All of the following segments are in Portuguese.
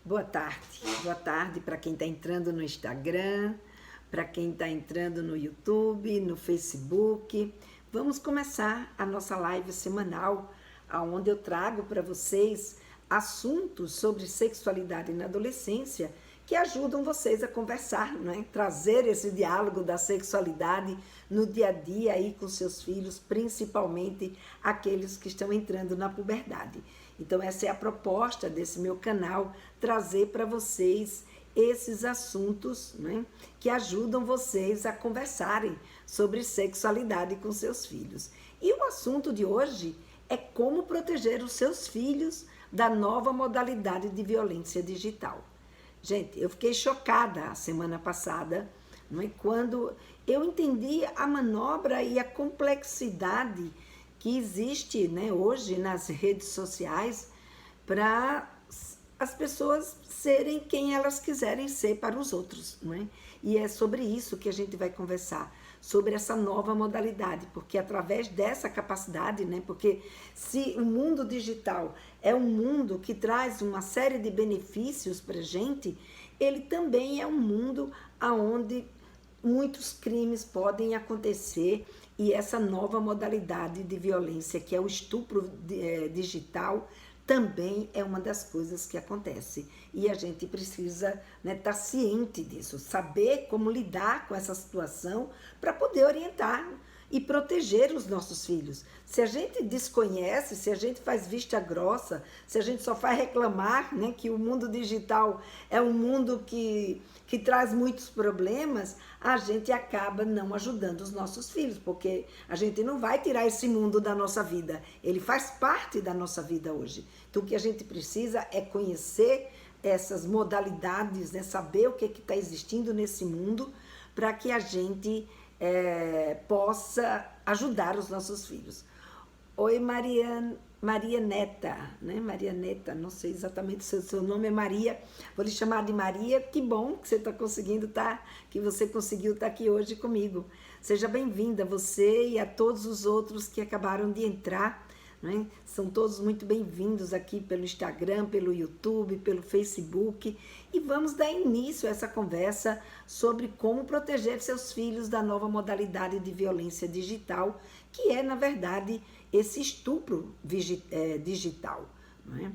Boa tarde para quem está entrando no Instagram, para quem está entrando no YouTube, no Facebook. Vamos começar a nossa live semanal, onde eu trago para vocês assuntos sobre sexualidade na adolescência que ajudam vocês a conversar, né? Trazer esse diálogo da sexualidade no dia a dia aí com seus filhos, principalmente aqueles que estão entrando na puberdade. Então essa é a proposta desse meu canal, trazer para vocês esses assuntos, né, que ajudam vocês a conversarem sobre sexualidade com seus filhos. E o assunto de hoje é como proteger os seus filhos da nova modalidade de violência digital. Gente, eu fiquei chocada a semana passada, não é, quando eu entendi a manobra e a complexidade que existe, né, hoje nas redes sociais para as pessoas serem quem elas quiserem ser para os outros, não é? E é sobre isso que a gente vai conversar, sobre essa nova modalidade, porque através dessa capacidade, né, porque se o mundo digital é um mundo que traz uma série de benefícios para a gente, ele também é um mundo onde muitos crimes podem acontecer, e essa nova modalidade de violência, que é o estupro digital, também é uma das coisas que acontece. E a gente precisa, né, estar ciente disso, saber como lidar com essa situação para poder orientar e proteger os nossos filhos. Se a gente desconhece, se a gente faz vista grossa, se a gente só faz reclamar, né, que o mundo digital é um mundo que traz muitos problemas, a gente acaba não ajudando os nossos filhos, porque a gente não vai tirar esse mundo da nossa vida, ele faz parte da nossa vida hoje. Então o que a gente precisa é conhecer essas modalidades, né, saber o que está existindo nesse mundo, para que a gente possa ajudar os nossos filhos. Oi, Maria Neta, né? Maria Neta, não sei exatamente se o seu nome é Maria, vou lhe chamar de Maria. Que bom que você está conseguindo que você conseguiu estar aqui hoje comigo. Seja bem-vinda, você e a todos os outros que acabaram de entrar, né? São todos muito bem-vindos aqui pelo Instagram, pelo YouTube, pelo Facebook, e vamos dar início a essa conversa sobre como proteger seus filhos da nova modalidade de violência digital, que é, na verdade, esse estupro digital, não é?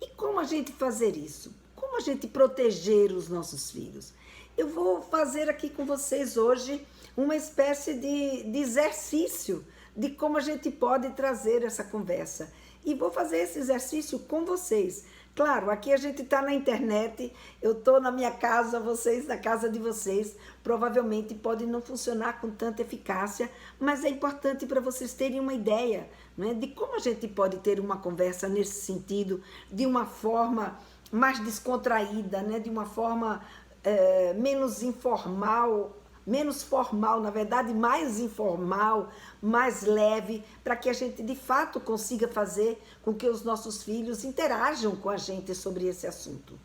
E como a gente fazer isso? Como a gente proteger os nossos filhos? Eu vou fazer aqui com vocês hoje uma espécie de exercício de como a gente pode trazer essa conversa. E vou fazer esse exercício com vocês. Claro, aqui a gente está na internet, eu estou na minha casa, vocês na casa de vocês. Provavelmente pode não funcionar com tanta eficácia, mas é importante para vocês terem uma ideia, né, de como a gente pode ter uma conversa nesse sentido, de uma forma mais descontraída, né, de uma forma menos informal, menos formal, na verdade, mais informal, mais leve, para que a gente de fato consiga fazer com que os nossos filhos interajam com a gente sobre esse assunto.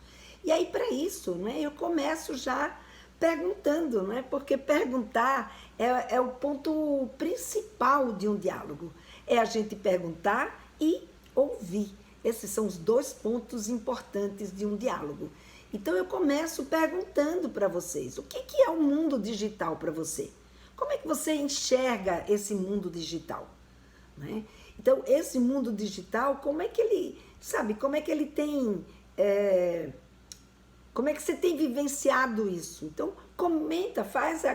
E aí, para isso, né, eu começo já perguntando, né, porque perguntar é o ponto principal de um diálogo. É a gente perguntar e ouvir. Esses são os dois pontos importantes de um diálogo. Então eu começo perguntando para vocês, o que é o mundo digital para você? Como é que você enxerga esse mundo digital? Né? Então esse mundo digital, como é que ele, sabe, como é que ele tem, como é que você tem vivenciado isso? Então comenta,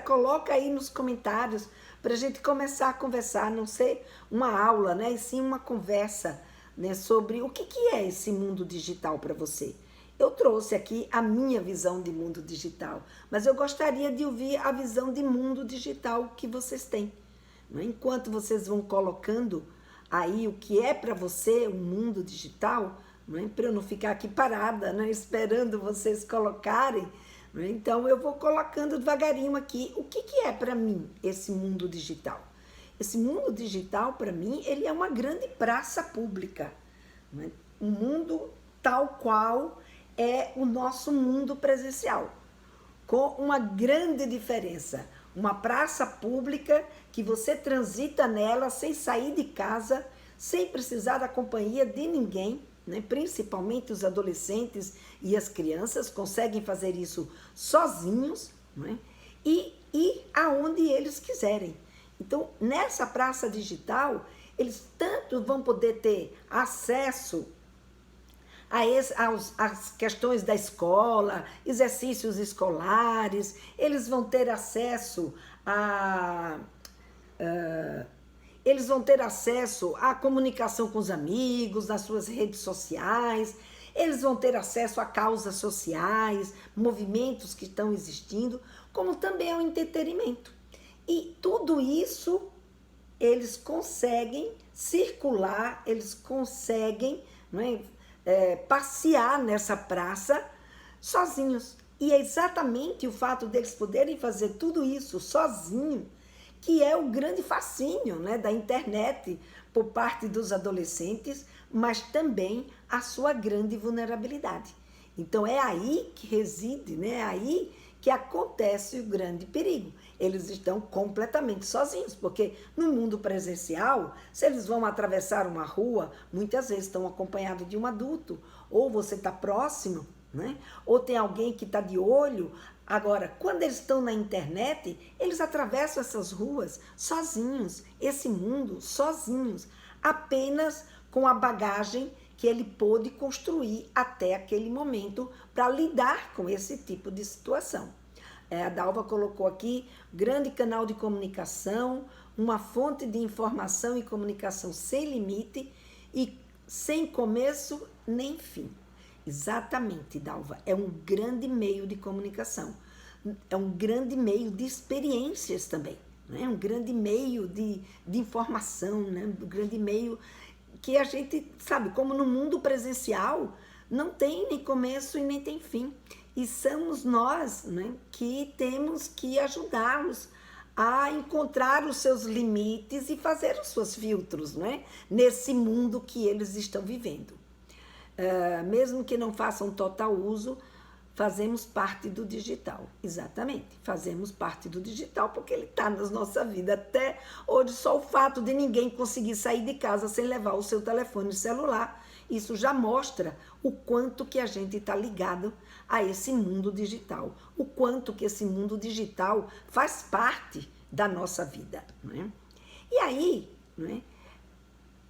coloca aí nos comentários para a gente começar a conversar, não ser uma aula, né? E sim uma conversa, né, sobre o que é esse mundo digital para você. Eu trouxe aqui a minha visão de mundo digital, mas eu gostaria de ouvir a visão de mundo digital que vocês têm. Enquanto vocês vão colocando aí o que é para você o mundo digital, para eu não ficar aqui parada, né, esperando vocês colocarem, então eu vou colocando devagarinho aqui o que é para mim esse mundo digital. Esse mundo digital, para mim, ele é uma grande praça pública, um mundo tal qual é o nosso mundo presencial, com uma grande diferença. Uma praça pública que você transita nela sem sair de casa, sem precisar da companhia de ninguém, né? Principalmente os adolescentes e as crianças conseguem fazer isso sozinhos, né? E ir aonde eles quiserem. Então, nessa praça digital, eles tanto vão poder ter acesso às questões da escola, exercícios escolares, eles vão ter acesso eles vão ter acesso à comunicação com os amigos, nas suas redes sociais, eles vão ter acesso a causas sociais, movimentos que estão existindo, como também ao entretenimento. E tudo isso eles conseguem circular, eles conseguem, não é, passear nessa praça sozinhos. E é exatamente o fato deles poderem fazer tudo isso sozinho que é o grande fascínio, né, da internet por parte dos adolescentes, mas também a sua grande vulnerabilidade. Então é aí que reside, né, é aí que acontece o grande perigo. Eles estão completamente sozinhos, porque no mundo presencial, se eles vão atravessar uma rua, muitas vezes estão acompanhados de um adulto, ou você está próximo, né? Ou tem alguém que está de olho. Agora, quando eles estão na internet, eles atravessam essas ruas sozinhos, esse mundo sozinhos, apenas com a bagagem que ele pôde construir até aquele momento para lidar com esse tipo de situação. A Dalva colocou aqui, grande canal de comunicação, uma fonte de informação e comunicação sem limite e sem começo nem fim. Exatamente, Dalva, é um grande meio de comunicação, é um grande meio de experiências também, né? Um grande meio de informação, né? Um grande meio que a gente sabe, como no mundo presencial, não tem nem começo e nem tem fim. E somos nós, né, que temos que ajudá-los a encontrar os seus limites e fazer os seus filtros, né, nesse mundo que eles estão vivendo. Mesmo que não façam total uso, fazemos parte do digital. Exatamente, fazemos parte do digital porque ele está na nossa vida. Até hoje, só o fato de ninguém conseguir sair de casa sem levar o seu telefone celular, isso já mostra o quanto que a gente está ligado a esse mundo digital, o quanto que esse mundo digital faz parte da nossa vida, né? E aí, né,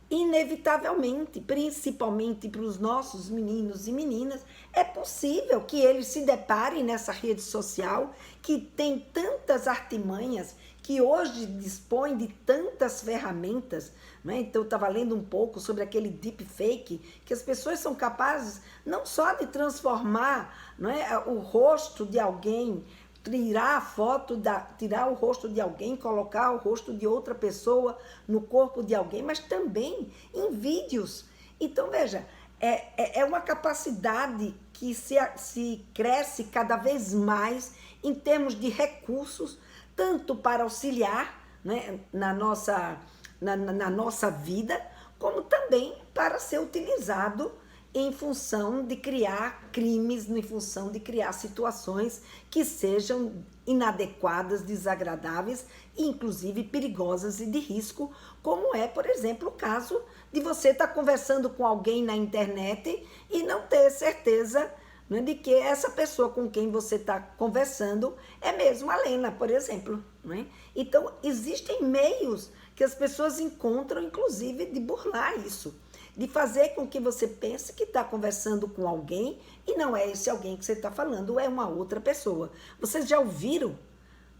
inevitavelmente, principalmente para os nossos meninos e meninas, é possível que eles se deparem nessa rede social que tem tantas artimanhas, que hoje dispõe de tantas ferramentas, né? Então eu estava lendo um pouco sobre aquele deepfake, que as pessoas são capazes não só de transformar, não é, o rosto de alguém, tirar a foto, tirar o rosto de alguém, colocar o rosto de outra pessoa no corpo de alguém, mas também em vídeos. Então, veja, é uma capacidade que se cresce cada vez mais em termos de recursos, tanto para auxiliar, né, na nossa vida, como também para ser utilizado em função de criar crimes, em função de criar situações que sejam inadequadas, desagradáveis e inclusive perigosas e de risco, como é, por exemplo, o caso de você estar conversando com alguém na internet e não ter certeza, né, de que essa pessoa com quem você está conversando é mesmo a Lena, por exemplo, né? Então, existem meios que as pessoas encontram, inclusive, de burlar isso, de fazer com que você pense que está conversando com alguém e não é esse alguém que você está falando, é uma outra pessoa. Vocês já ouviram,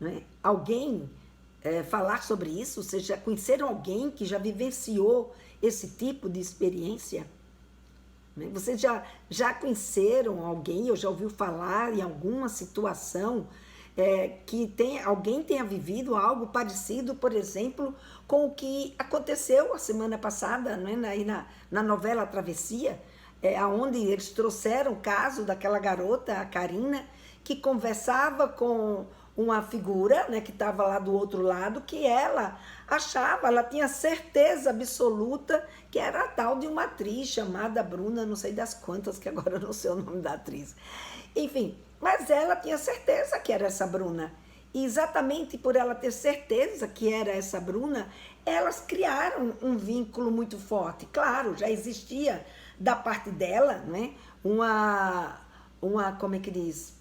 né, alguém falar sobre isso? Vocês já conheceram alguém que já vivenciou esse tipo de experiência? Né? Vocês já conheceram alguém, ou já ouviu falar em alguma situação que alguém tenha vivido algo parecido, por exemplo, com o que aconteceu a semana passada, né, na novela Travessia, onde eles trouxeram o caso daquela garota, a Karina, que conversava com uma figura, né, que estava lá do outro lado, que ela achava, ela tinha certeza absoluta que era a tal de uma atriz chamada Bruna, não sei das quantas, que agora eu não sei o nome da atriz. Enfim, mas ela tinha certeza que era essa Bruna. E exatamente por ela ter certeza que era essa Bruna, elas criaram um vínculo muito forte. Claro, já existia da parte dela, né? Como é que diz?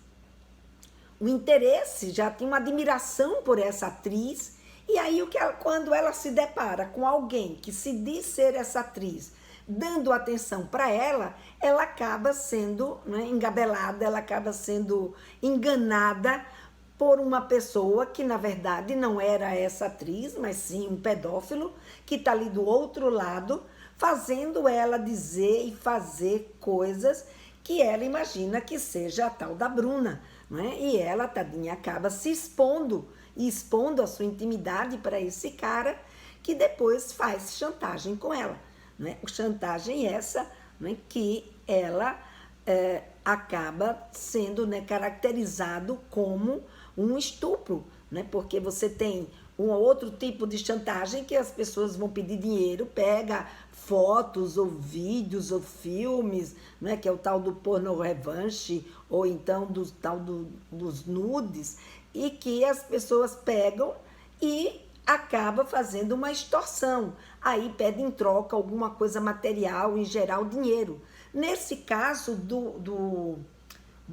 Um interesse, já tinha uma admiração por essa atriz. E aí, quando ela se depara com alguém que se diz ser essa atriz, dando atenção para ela, ela acaba sendo, né, engabelada, ela acaba sendo enganada por uma pessoa que, na verdade, não era essa atriz, mas sim um pedófilo, que está ali do outro lado, fazendo ela dizer e fazer coisas que ela imagina que seja a tal da Bruna, né? E ela, tadinha, acaba se expondo e expondo a sua intimidade para esse cara que depois faz chantagem com ela, né? Chantagem essa, né, que ela acaba sendo, né, caracterizado como um estupro, né? Porque você tem um outro tipo de chantagem que as pessoas vão pedir dinheiro, pega fotos ou vídeos ou filmes, né, que é o tal do porno revanche, ou então dos nudes, e que as pessoas pegam e acaba fazendo uma extorsão. Aí pede em troca alguma coisa material, em geral dinheiro. Nesse caso do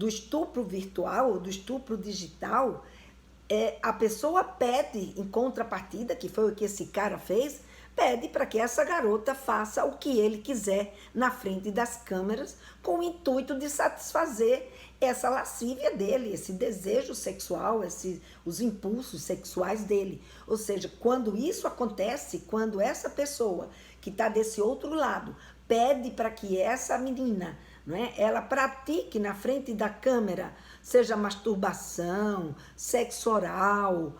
estupro virtual, do estupro digital, a pessoa pede em contrapartida, que foi o que esse cara fez, pede para que essa garota faça o que ele quiser na frente das câmeras, com o intuito de satisfazer essa lascívia dele, esse desejo sexual, os impulsos sexuais dele. Ou seja, quando isso acontece, quando essa pessoa que está desse outro lado pede para que essa menina, né, ela pratique na frente da câmera, seja masturbação, sexo oral,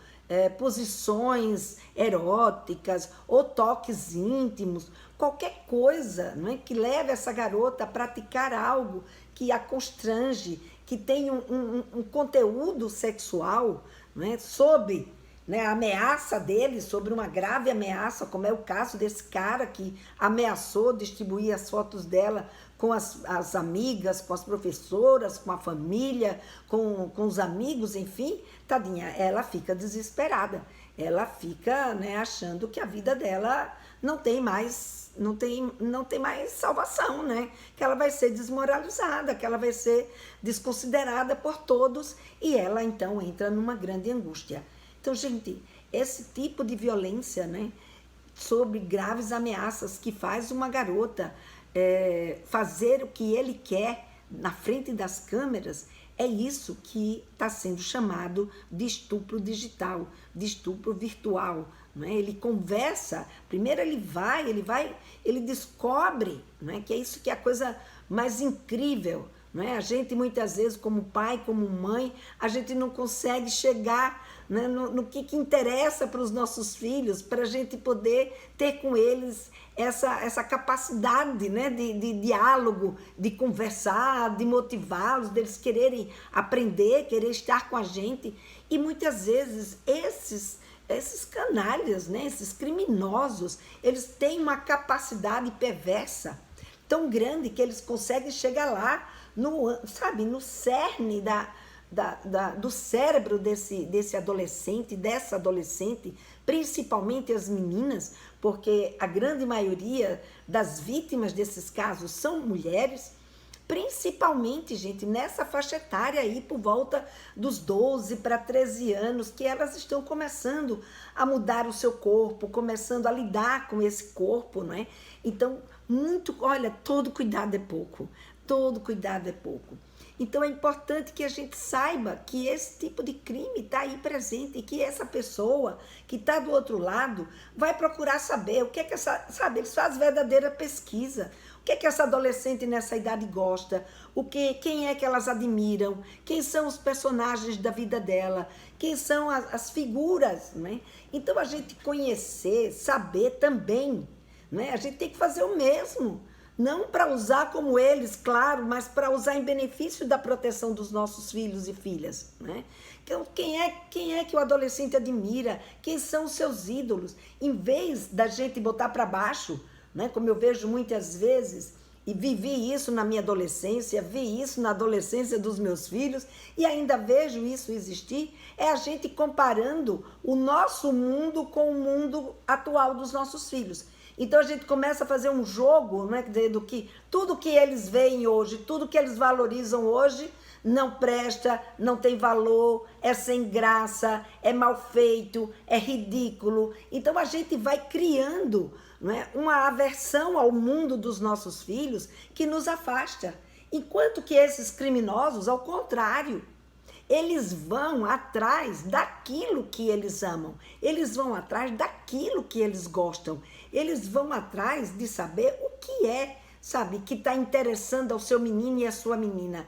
posições eróticas ou toques íntimos, qualquer coisa, não é, que leve essa garota a praticar algo que a constrange, que tem um conteúdo sexual, não é, sob, né, a ameaça dele, sobre uma grave ameaça, como é o caso desse cara que ameaçou distribuir as fotos dela com as amigas, com as professoras, com a família, com os amigos, enfim, tadinha, ela fica desesperada. Ela fica, né, achando que a vida dela não tem mais salvação, né? Que ela vai ser desmoralizada, que ela vai ser desconsiderada por todos, e ela então entra numa grande angústia. Então, gente, esse tipo de violência, né, sobre graves ameaças que faz uma garota fazer o que ele quer na frente das câmeras, é isso que está sendo chamado de estupro digital, de estupro virtual. Não é? Ele conversa, primeiro ele descobre, não é? Que é isso que é a coisa mais incrível. Não é? A gente muitas vezes, como pai, como mãe, a gente não consegue chegar, né, no que interessa para os nossos filhos, para a gente poder ter com eles essa capacidade, né, de diálogo, de conversar, de motivá-los, deles quererem aprender, querer estar com a gente. E muitas vezes esses canalhas, né, esses criminosos, eles têm uma capacidade perversa tão grande que eles conseguem chegar lá no cerne do cérebro desse adolescente, dessa adolescente, principalmente as meninas, porque a grande maioria das vítimas desses casos são mulheres, principalmente, gente, nessa faixa etária aí, por volta dos 12 para 13 anos, que elas estão começando a mudar o seu corpo, começando a lidar com esse corpo, não é? Então, todo cuidado é pouco, todo cuidado é pouco. Então é importante que a gente saiba que esse tipo de crime está aí presente e que essa pessoa que está do outro lado vai procurar saber o que é que eles fazem verdadeira pesquisa. O que é que essa adolescente nessa idade gosta? Quem é que elas admiram? Quem são os personagens da vida dela? Quem são as figuras? Né? Então a gente conhecer, saber também, né? A gente tem que fazer o mesmo. Não para usar como eles, claro, mas para usar em benefício da proteção dos nossos filhos e filhas, né? Então, quem é que o adolescente admira? Quem são os seus ídolos? Em vez da gente botar para baixo, né? Como eu vejo muitas vezes, e vivi isso na minha adolescência, vi isso na adolescência dos meus filhos, e ainda vejo isso existir, é a gente comparando o nosso mundo com o mundo atual dos nossos filhos. Então a gente começa a fazer um jogo, né, do que tudo que eles veem hoje, tudo que eles valorizam hoje não presta, não tem valor, é sem graça, é mal feito, é ridículo. Então a gente vai criando, né, uma aversão ao mundo dos nossos filhos que nos afasta. Enquanto que esses criminosos, ao contrário, eles vão atrás daquilo que eles amam, eles vão atrás daquilo que eles gostam, eles vão atrás de saber o que é, sabe, que está interessando ao seu menino e à sua menina.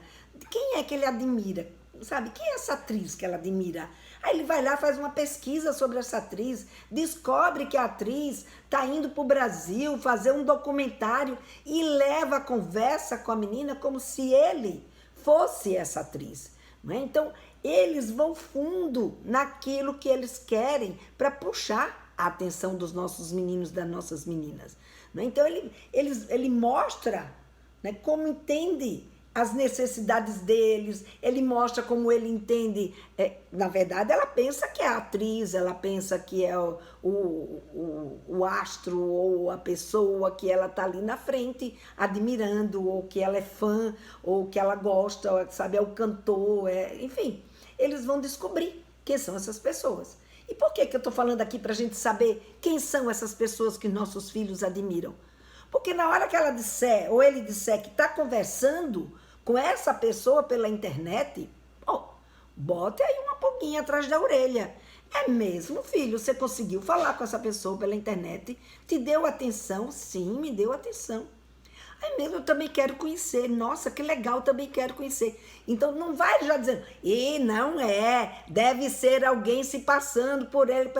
Quem é que ele admira? Sabe, quem é essa atriz que ela admira? Aí ele vai lá, faz uma pesquisa sobre essa atriz, descobre que a atriz está indo para o Brasil fazer um documentário e leva a conversa com a menina como se ele fosse essa atriz. Né? Então, eles vão fundo naquilo que eles querem para puxar a atenção dos nossos meninos, das nossas meninas. Né? Então, ele mostra, né, como entende as necessidades deles, ele mostra como ele entende. Na verdade, ela pensa que é a atriz, ela pensa que é o astro ou a pessoa que ela está ali na frente admirando, ou que ela é fã, ou que ela gosta, sabe, é o cantor, enfim. Eles vão descobrir quem são essas pessoas. E por que eu estou falando aqui para a gente saber quem são essas pessoas que nossos filhos admiram? Porque na hora que ela disser, ou ele disser que está conversando com essa pessoa pela internet, bote aí uma pulguinha atrás da orelha. É mesmo, filho? Você conseguiu falar com essa pessoa pela internet? Te deu atenção? Sim, me deu atenção. Aí mesmo, eu também quero conhecer. Nossa, que legal, também quero conhecer. Então não vai já dizendo, não é, deve ser alguém se passando por ele.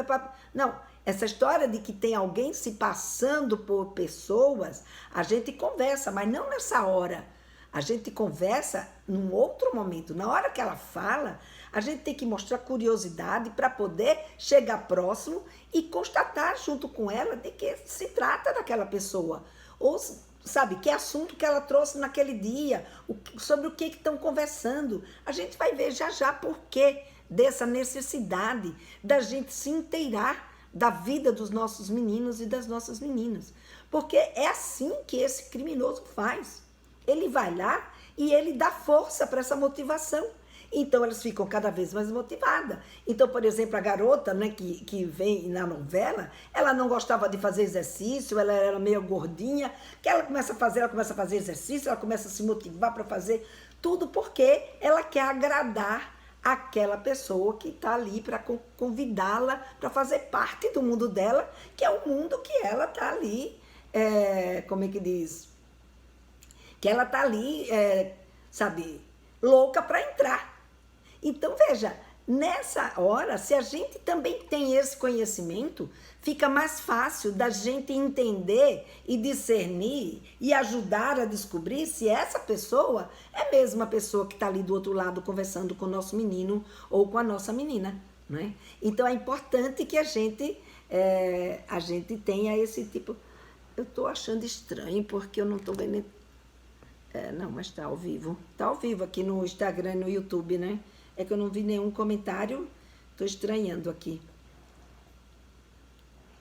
Não, essa história de que tem alguém se passando por pessoas, a gente conversa, mas não nessa hora. A gente conversa num outro momento. Na hora que ela fala, a gente tem que mostrar curiosidade para poder chegar próximo e constatar junto com ela de que se trata daquela pessoa. Ou, sabe, que assunto que ela trouxe naquele dia, sobre o que estão conversando. A gente vai ver já por que dessa necessidade da gente se inteirar da vida dos nossos meninos e das nossas meninas. Porque é assim que esse criminoso faz. Ele vai lá e ele dá força para essa motivação. Então, elas ficam cada vez mais motivadas. Então, por exemplo, a garota, né, que vem na novela, ela não gostava de fazer exercício, ela era meio gordinha, que ela começa a fazer exercício, ela começa a se motivar para fazer tudo porque ela quer agradar aquela pessoa que está ali para convidá-la para fazer parte do mundo dela, que é o mundo que ela está ali, como é que diz? Que ela tá ali, sabe, louca para entrar. Então, veja, nessa hora, se a gente também tem esse conhecimento, fica mais fácil da gente entender e discernir e ajudar a descobrir se essa pessoa é mesmo a pessoa que está ali do outro lado conversando com o nosso menino ou com a nossa menina, né? Então, é importante que a gente tenha esse tipo... Eu estou achando estranho porque eu não estou vendo... não, mas tá ao vivo. Tá ao vivo aqui no Instagram e no YouTube, né? É que eu não vi nenhum comentário. Tô estranhando aqui.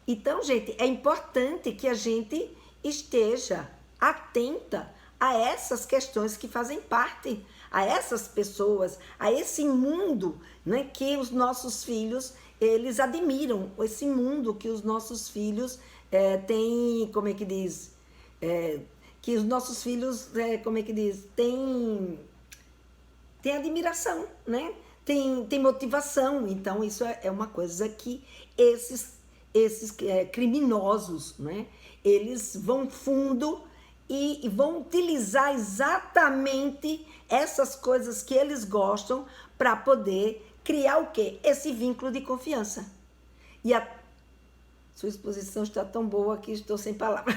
Então, gente, é importante que a gente esteja atenta a essas questões que fazem parte, a essas pessoas, a esse mundo, né, que os nossos filhos, eles admiram. Esse mundo que os nossos filhos têm, como é que diz... que os nossos filhos, como é que diz, tem admiração, né? Tem motivação. Então, isso é uma coisa que esses criminosos, né? Eles vão fundo e vão utilizar exatamente essas coisas que eles gostam para poder criar o quê? Esse vínculo de confiança. E sua exposição está tão boa que estou sem palavras.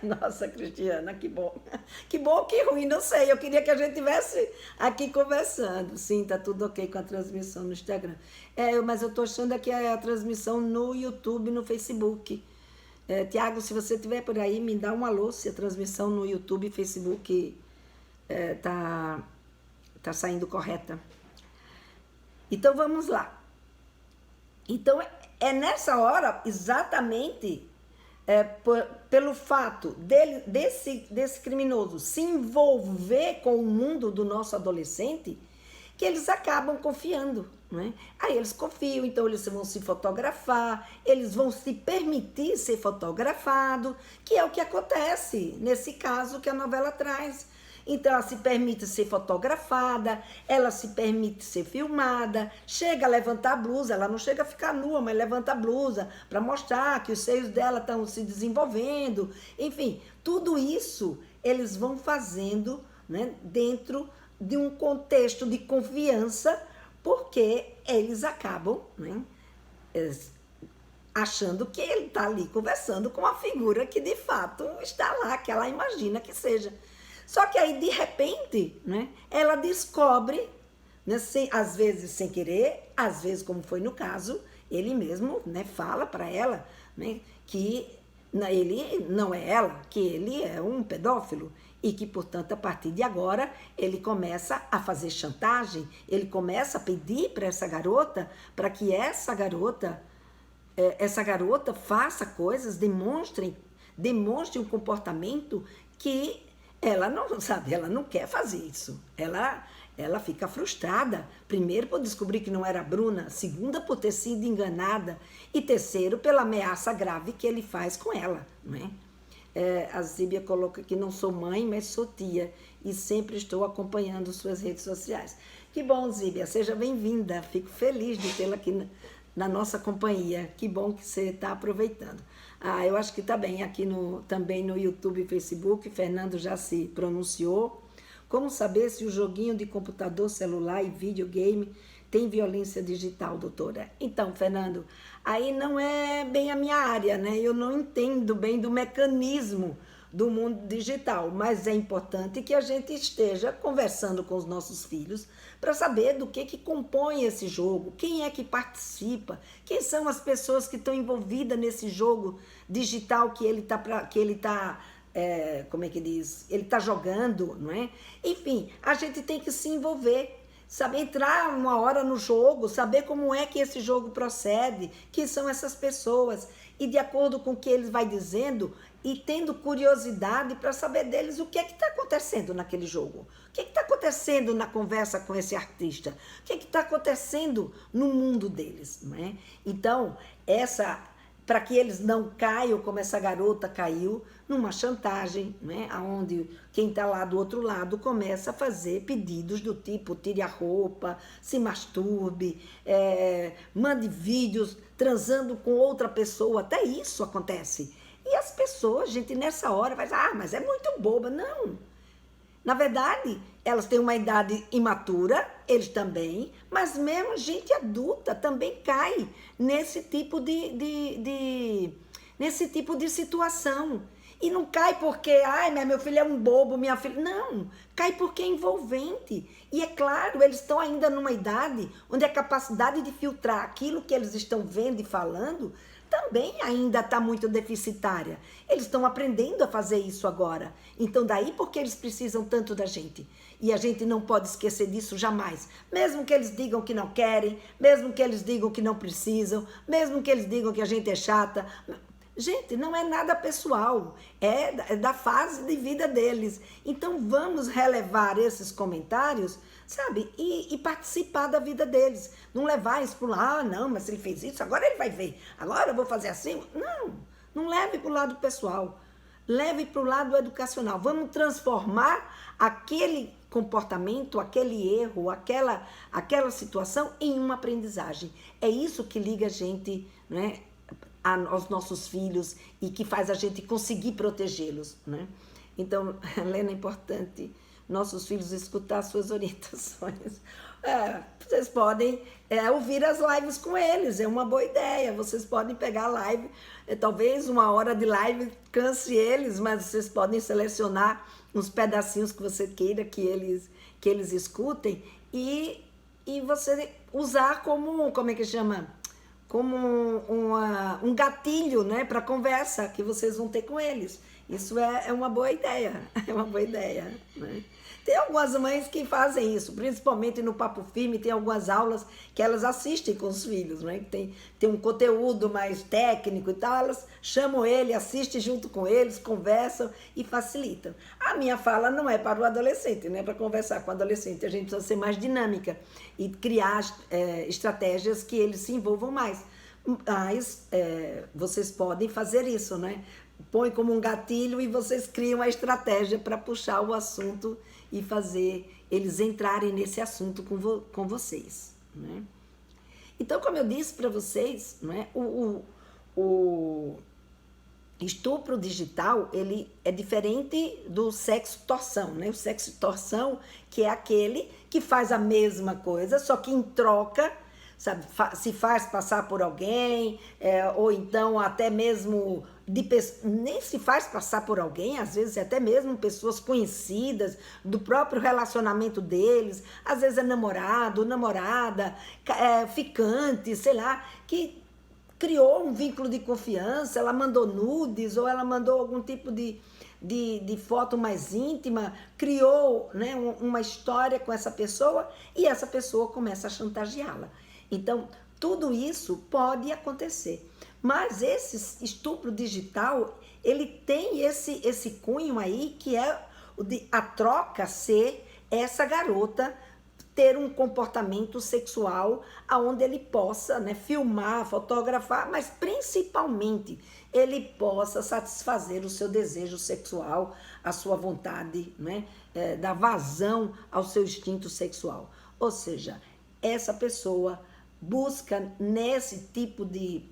Nossa, Cristiana, que bom. Que bom ou que ruim, não sei. Eu queria que a gente estivesse aqui conversando. Sim, está tudo ok com a transmissão no Instagram. Mas eu estou achando aqui a transmissão no YouTube, no Facebook. Tiago, se você estiver por aí, me dá um alô se a transmissão no YouTube e Facebook tá saindo correta. Então, vamos lá. Então, é nessa hora, exatamente, pelo fato desse criminoso se envolver com o mundo do nosso adolescente, que eles acabam confiando, né? Aí eles confiam, então eles vão se fotografar, eles vão se permitir ser fotografado, que é o que acontece nesse caso que a novela traz. Então ela se permite ser fotografada, ela se permite ser filmada, chega a levantar a blusa, ela não chega a ficar nua, mas levanta a blusa para mostrar que os seios dela estão se desenvolvendo. Enfim, tudo isso eles vão fazendo, né, dentro de um contexto de confiança, porque eles acabam, né, achando que ele está ali conversando com uma figura que de fato está lá, que ela imagina que seja. Só que aí, de repente, né, ela descobre, né, às vezes sem querer, às vezes, como foi no caso, ele mesmo, né, fala para ela, né, que ele não é ela, que ele é um pedófilo e que, portanto, a partir de agora, ele começa a fazer chantagem, ele começa a pedir para essa garota, para que essa garota faça coisas, demonstre um comportamento que ela não sabe, ela não quer fazer isso. Ela fica frustrada, primeiro por descobrir que não era a Bruna, segunda por ter sido enganada e terceiro pela ameaça grave que ele faz com ela, né? A Zíbia coloca que não sou mãe, mas sou tia e sempre estou acompanhando suas redes sociais. Que bom, Zíbia, seja bem-vinda, fico feliz de tê-la aqui na nossa companhia, que bom que você está aproveitando. Eu acho que está bem aqui também no YouTube e Facebook, Fernando já se pronunciou. Como saber se o joguinho de computador, celular e videogame tem violência digital, doutora? Então, Fernando, aí não é bem a minha área, né? Eu não entendo bem do mecanismo do mundo digital, mas é importante que a gente esteja conversando com os nossos filhos para saber do que compõe esse jogo, quem é que participa, quem são as pessoas que estão envolvidas nesse jogo digital que ele está como é que diz? Ele está jogando, não é? Enfim, a gente tem que se envolver, saber entrar uma hora no jogo, saber como é que esse jogo procede, quem são essas pessoas, e de acordo com o que ele vai dizendo, e tendo curiosidade para saber deles o que é que está acontecendo naquele jogo, o que é que está acontecendo na conversa com esse artista, o que é que está acontecendo no mundo deles, não é? Então, para que eles não caiam como essa garota caiu, numa chantagem, né, onde quem está lá do outro lado começa a fazer pedidos do tipo tire a roupa, se masturbe, mande vídeos transando com outra pessoa, até isso acontece. E as pessoas, gente, nessa hora vai dizer, mas é muito boba. Não. Na verdade, elas têm uma idade imatura, eles também, mas mesmo gente adulta também cai nesse tipo nesse tipo de situação. E não cai porque, meu filho é um bobo, minha filha... Não, cai porque é envolvente. E é claro, eles estão ainda numa idade onde a capacidade de filtrar aquilo que eles estão vendo e falando também ainda está muito deficitária. Eles estão aprendendo a fazer isso agora. Então daí porque eles precisam tanto da gente. E a gente não pode esquecer disso jamais. Mesmo que eles digam que não querem, mesmo que eles digam que não precisam, mesmo que eles digam que a gente é chata... Gente, não é nada pessoal, é da fase de vida deles. Então vamos relevar esses comentários, sabe? E participar da vida deles. Não levar isso para o lado, não, mas se ele fez isso, agora ele vai ver. Agora eu vou fazer assim. Não leve para o lado pessoal. Leve para o lado educacional. Vamos transformar aquele comportamento, aquele erro, aquela situação em uma aprendizagem. É isso que liga a gente, né, aos nossos filhos e que faz a gente conseguir protegê-los, né? Então, Helena, é importante nossos filhos escutar suas orientações. Vocês podem ouvir as lives com eles, é uma boa ideia. Vocês podem pegar a live, talvez uma hora de live canse eles, mas vocês podem selecionar uns pedacinhos que você queira que eles escutem e você usar como é que chama? Como um gatilho, né, para a conversa que vocês vão ter com eles. Isso é uma boa ideia, é uma boa ideia, né? Tem algumas mães que fazem isso, principalmente no Papo Firme, tem algumas aulas que elas assistem com os filhos, né? Tem um conteúdo mais técnico e tal, elas chamam ele, assistem junto com eles, conversam e facilitam. A minha fala não é para o adolescente, não é para conversar com o adolescente, a gente precisa ser mais dinâmica e criar estratégias que eles se envolvam mais. Mas vocês podem fazer isso, né? Põe como um gatilho e vocês criam a estratégia para puxar o assunto e fazer eles entrarem nesse assunto com vocês, né? Então, como eu disse para vocês, né, o estupro digital, ele é diferente do sexo torção, né? O sexo torção, que é aquele que faz a mesma coisa, só que em troca, sabe, se faz passar por alguém, ou então até mesmo nem se faz passar por alguém, às vezes até mesmo pessoas conhecidas do próprio relacionamento deles, às vezes é namorado, namorada, ficante, sei lá, que criou um vínculo de confiança, ela mandou nudes ou ela mandou algum tipo de foto mais íntima, criou, né, uma história com essa pessoa e essa pessoa começa a chantageá-la. Então, tudo isso pode acontecer. Mas esse estupro digital, ele tem esse cunho aí, que é a troca ser essa garota ter um comportamento sexual onde ele possa, né, filmar, fotografar, mas principalmente ele possa satisfazer o seu desejo sexual, a sua vontade, né, dar vazão ao seu instinto sexual. Ou seja, essa pessoa busca nesse tipo de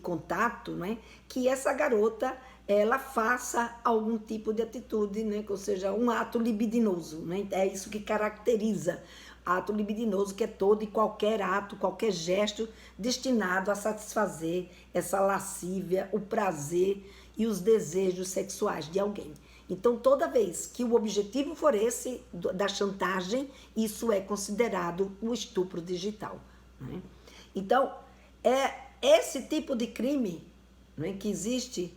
contato, né, que essa garota ela faça algum tipo de atitude, né, ou seja, um ato libidinoso, né, é isso que caracteriza ato libidinoso, que é todo e qualquer ato, qualquer gesto destinado a satisfazer essa lascívia, o prazer e os desejos sexuais de alguém. Então, toda vez que o objetivo for esse da chantagem, isso é considerado o estupro digital, né? Então, esse tipo de crime, né, que existe,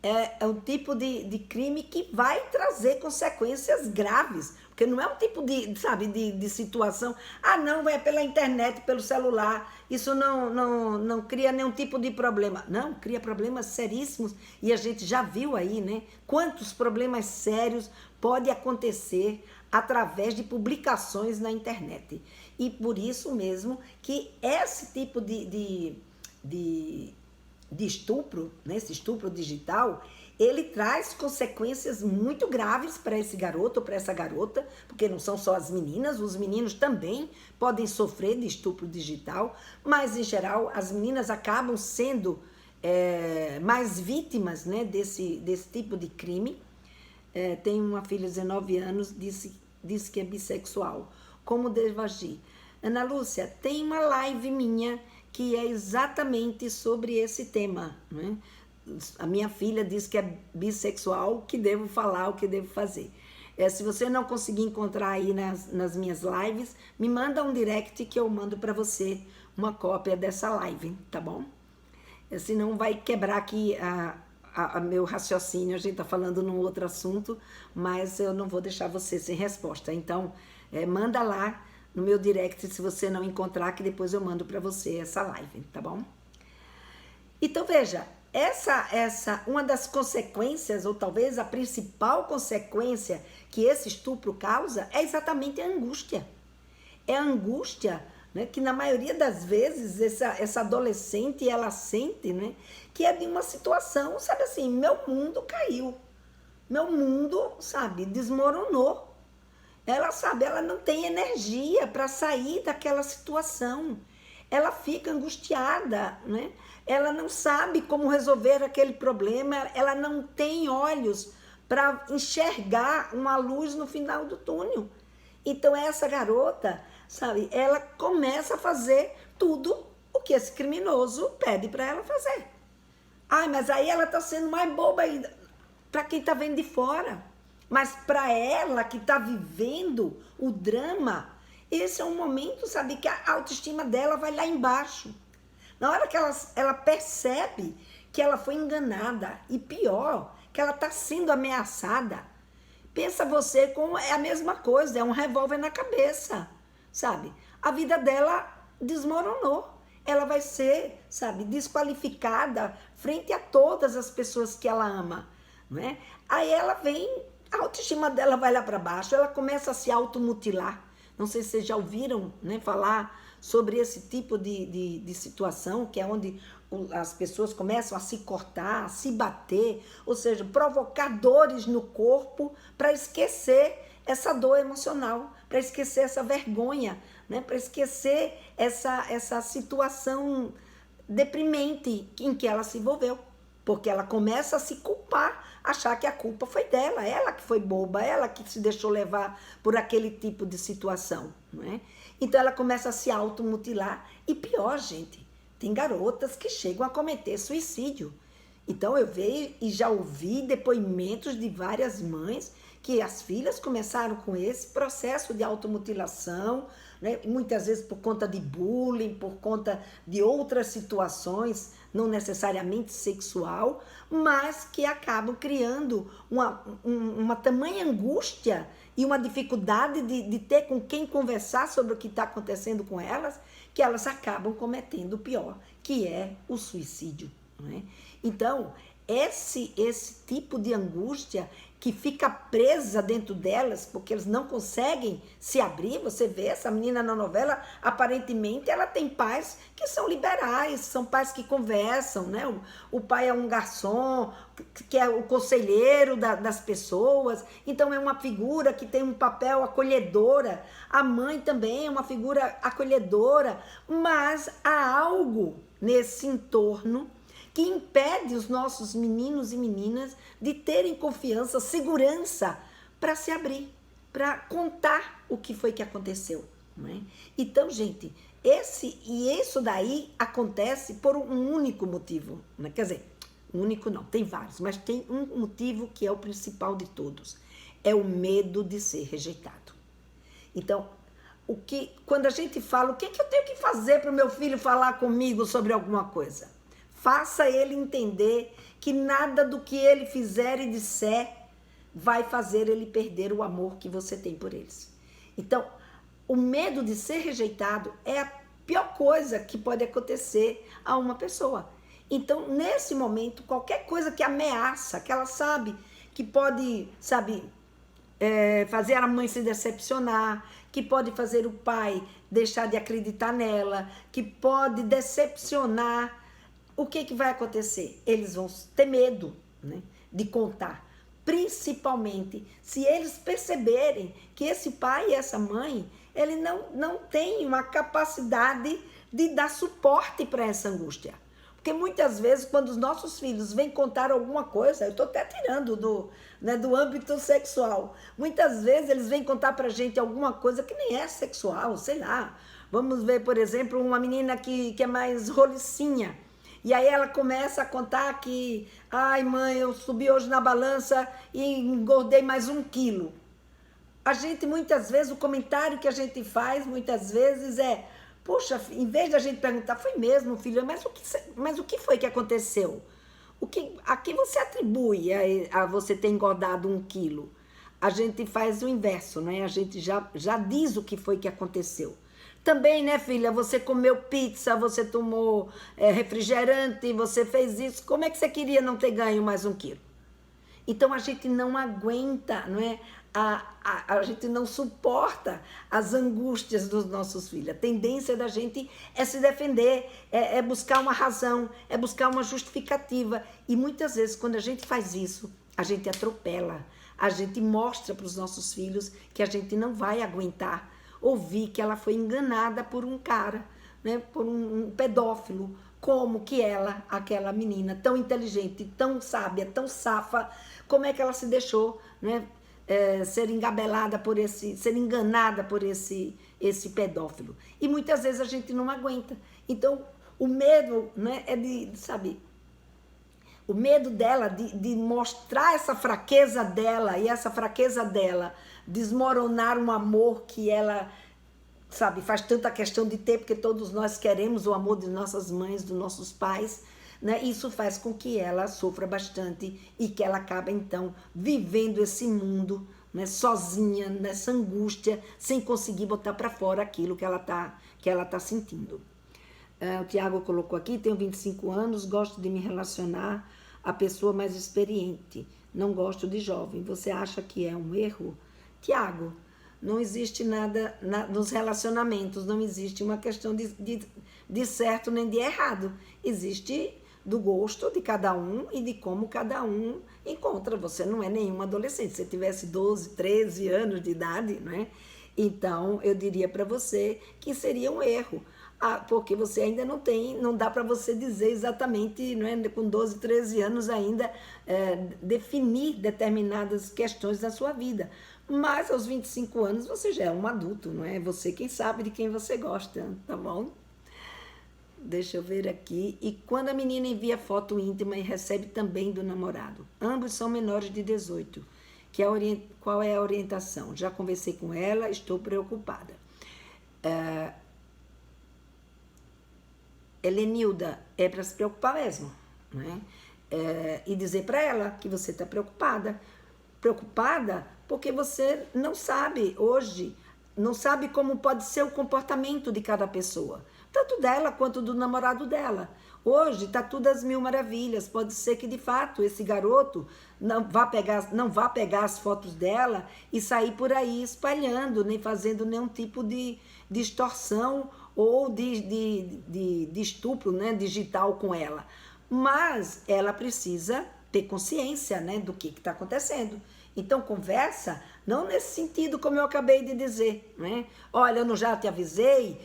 é um tipo de crime que vai trazer consequências graves, porque não é um tipo de situação, não, é pela internet, pelo celular, isso não cria nenhum tipo de problema. Não, cria problemas seríssimos, e a gente já viu aí, né, quantos problemas sérios pode acontecer através de publicações na internet. E por isso mesmo que esse tipo de estupro, né, esse estupro digital, ele traz consequências muito graves para esse garoto ou para essa garota, porque não são só as meninas, os meninos também podem sofrer de estupro digital, mas em geral as meninas acabam sendo mais vítimas, né, desse tipo de crime. Tem uma filha de 19 anos, disse que é bissexual. Como devo agir? Ana Lúcia, tem uma live minha que é exatamente sobre esse tema, né? A minha filha diz que é bissexual, o que devo falar, o que devo fazer. Se você não conseguir encontrar aí nas minhas lives, me manda um direct que eu mando para você uma cópia dessa live, tá bom? Senão vai quebrar aqui a meu raciocínio, a gente tá falando num outro assunto, mas eu não vou deixar você sem resposta. Então, manda lá no meu direct se você não encontrar, que depois eu mando para você essa live, tá bom? Então, veja, uma das consequências, ou talvez a principal consequência que esse estupro causa é exatamente a angústia. É a angústia, né, que na maioria das vezes essa adolescente, ela sente, né, que é de uma situação, sabe assim, meu mundo caiu, meu mundo, sabe, desmoronou. Ela não tem energia para sair daquela situação. Ela fica angustiada, né? Ela não sabe como resolver aquele problema, ela não tem olhos para enxergar uma luz no final do túnel. Então essa garota, sabe, ela começa a fazer tudo o que esse criminoso pede para ela fazer. Mas aí ela está sendo mais boba ainda, para quem está vendo de fora. Mas para ela que está vivendo o drama, esse é um momento, sabe, que a autoestima dela vai lá embaixo. Na hora que ela percebe que ela foi enganada, e pior, que ela está sendo ameaçada Pensa você com é a mesma coisa, é um revólver na cabeça, sabe? A vida dela desmoronou. Ela vai ser, sabe, desqualificada frente a todas as pessoas que ela ama, não é? Aí ela vem, a autoestima dela vai lá para baixo, ela começa a se automutilar. Não sei se vocês já ouviram, né, falar sobre esse tipo de situação, que é onde as pessoas começam a se cortar, a se bater, ou seja, provocar dores no corpo para esquecer essa dor emocional, para esquecer essa vergonha, né, para esquecer essa situação deprimente em que ela se envolveu. Porque ela começa a se culpar, achar que a culpa foi dela, ela que foi boba, ela que se deixou levar por aquele tipo de situação, não é? Então ela começa a se automutilar. E pior, gente, tem garotas que chegam a cometer suicídio. Então eu vejo e já ouvi depoimentos de várias mães que as filhas começaram com esse processo de automutilação, né? Muitas vezes por conta de bullying, por conta de outras situações, não necessariamente sexual, mas que acabam criando uma tamanha angústia e uma dificuldade de ter com quem conversar sobre o que está acontecendo com elas, que elas acabam cometendo o pior, que é o suicídio, não é? Então, esse tipo de angústia que fica presa dentro delas, porque eles não conseguem se abrir. Você vê essa menina na novela, aparentemente ela tem pais que são liberais, são pais que conversam, né? O pai é um garçom, que é o conselheiro das pessoas, então é uma figura que tem um papel acolhedora. A mãe também é uma figura acolhedora, mas há algo nesse entorno que impede os nossos meninos e meninas de terem confiança, segurança para se abrir, para contar o que foi que aconteceu, não é? Então, gente, isso daí acontece por um único motivo, né? Quer dizer, único não, tem vários, mas tem um motivo que é o principal de todos, é o medo de ser rejeitado. Então, quando a gente fala, o que eu tenho que fazer para o meu filho falar comigo sobre alguma coisa? Faça ele entender que nada do que ele fizer e disser vai fazer ele perder o amor que você tem por eles. Então, o medo de ser rejeitado é a pior coisa que pode acontecer a uma pessoa. Então, nesse momento, qualquer coisa que ameaça, que ela sabe que pode, fazer a mãe se decepcionar, que pode fazer o pai deixar de acreditar nela, que pode decepcionar, o que vai acontecer? Eles vão ter medo, né, de contar. Principalmente se eles perceberem que esse pai e essa mãe, ele não tem uma capacidade de dar suporte para essa angústia. Porque muitas vezes, quando os nossos filhos vêm contar alguma coisa, eu estou até tirando do âmbito sexual, muitas vezes eles vêm contar para a gente alguma coisa que nem é sexual, sei lá. Vamos ver, por exemplo, uma menina que é mais rolicinha. E aí ela começa a contar que, ai mãe, eu subi hoje na balança e engordei mais 1 quilo. A gente, muitas vezes, o comentário que a gente faz, muitas vezes é, poxa, em vez de a gente perguntar, foi mesmo, filho, mas o que foi que aconteceu? A que você atribui a você ter engordado 1 quilo? A gente faz o inverso, né? A gente já diz o que foi que aconteceu. Também, né, filha, você comeu pizza, você tomou refrigerante, você fez isso. Como é que você queria não ter ganho mais 1 quilo? Então, a gente não aguenta, não é? A gente não suporta as angústias dos nossos filhos. A tendência da gente é se defender, é buscar uma razão, é buscar uma justificativa. E muitas vezes, quando a gente faz isso, a gente atropela, a gente mostra para os nossos filhos que a gente não vai aguentar ouvir que ela foi enganada por um cara, né, por um pedófilo, como que ela, aquela menina tão inteligente, tão sábia, tão safa, como é que ela se deixou, né, ser engabelada ser enganada por esse pedófilo. E muitas vezes a gente não aguenta. Então, o medo, né, é o medo dela de mostrar essa fraqueza dela, e essa fraqueza dela desmoronar um amor que ela, faz tanta questão de ter, porque todos nós queremos o amor de nossas mães, dos nossos pais, né? Isso faz com que ela sofra bastante e que ela acabe, então, vivendo esse mundo né, sozinha, nessa angústia, sem conseguir botar para fora aquilo que ela tá sentindo. O Tiago colocou aqui, tenho 25 anos, gosto de me relacionar a pessoa mais experiente, não gosto de jovem. Você acha que é um erro? Tiago, não existe nada nos relacionamentos, não existe uma questão de certo nem de errado. Existe do gosto de cada um e de como cada um encontra. Você não é nenhum adolescente. Se você tivesse 12, 13 anos de idade, né? Então eu diria para você que seria um erro. Porque você ainda não dá para você dizer exatamente, não é, com 12, 13 anos ainda, definir determinadas questões da sua vida. Mas aos 25 anos você já é um adulto, não é? Você quem sabe de quem você gosta, tá bom? Deixa eu ver aqui. E quando a menina envia foto íntima e recebe também do namorado? Ambos são menores de 18. Qual é a orientação? Já conversei com ela, estou preocupada. Helenilda, é para se preocupar mesmo, né? E dizer para ela que você está preocupada porque você não sabe hoje, não sabe como pode ser o comportamento de cada pessoa, tanto dela quanto do namorado dela. Hoje está tudo às mil maravilhas, pode ser que de fato esse garoto não vá pegar as fotos dela e sair por aí espalhando, nem fazendo nenhum tipo de extorsão ou de estupro, né, digital com ela. Mas ela precisa ter consciência, né, do que está acontecendo. Então conversa, não nesse sentido como eu acabei de dizer, né? Olha, eu não já te avisei,